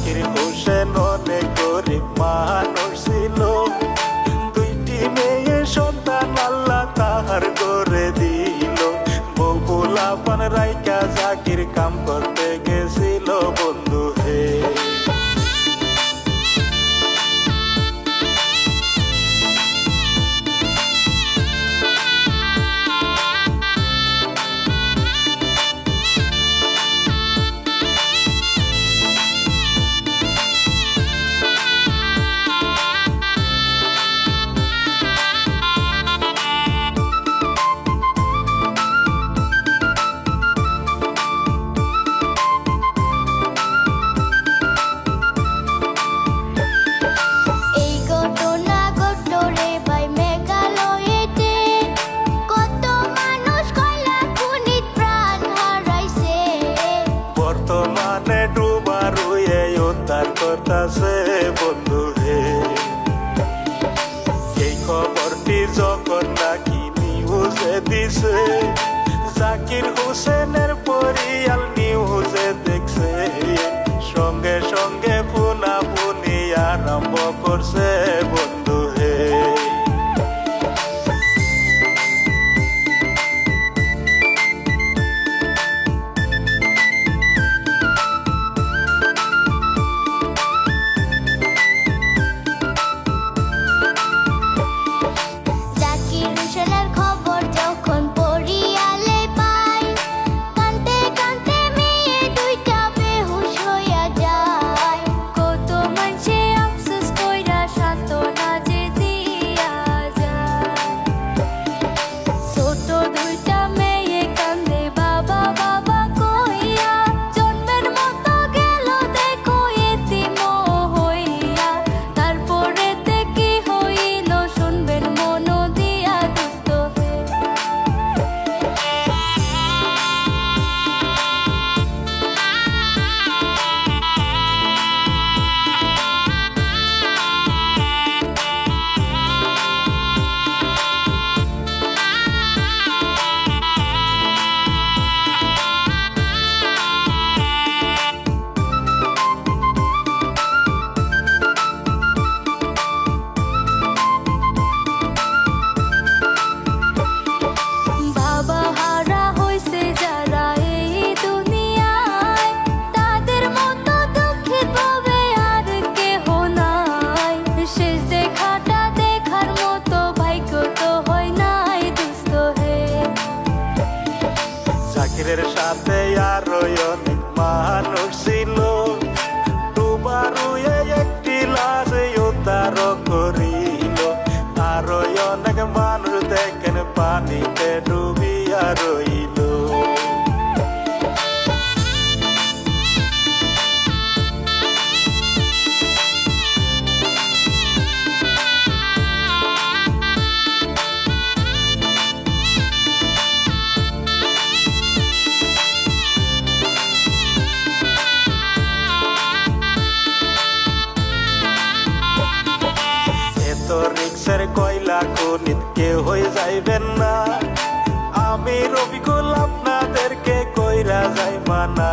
জাকির হোসেন অনেক গরিব মানুষ ছিল, দুইটি মেয়ে সন্তান আল্লাহ তাহার করে দিল। বকুলা পান রাইকা জাকির কাম করতে গেছিল বন্ধু হে। বর্তমানে ডুবার হয়ে উদ্ধার করতেছে বন্ধু হে। এই খবরটি যখন নাকি নিউজে দিছে, জাকির হোসেনের পরিয়াল নিউজে দেখছে, সঙ্গে সঙ্গে পুনাপুনি আরম্ভ করছে বন্ধু হে। জাকিরের সাথে আরো অনেক মানুষ ছিল, ডুবার হয়ে একটি লাশ উদ্ধার করিল। আরো অনেক মানুষ দেখেন পানিতে ডুবিয়া রইল। রিক্সের কয়লা খনিত কেউ হয়ে যাইবেন না, আমি রবিকুল আপনাদেরকে কইরা যাই মানা।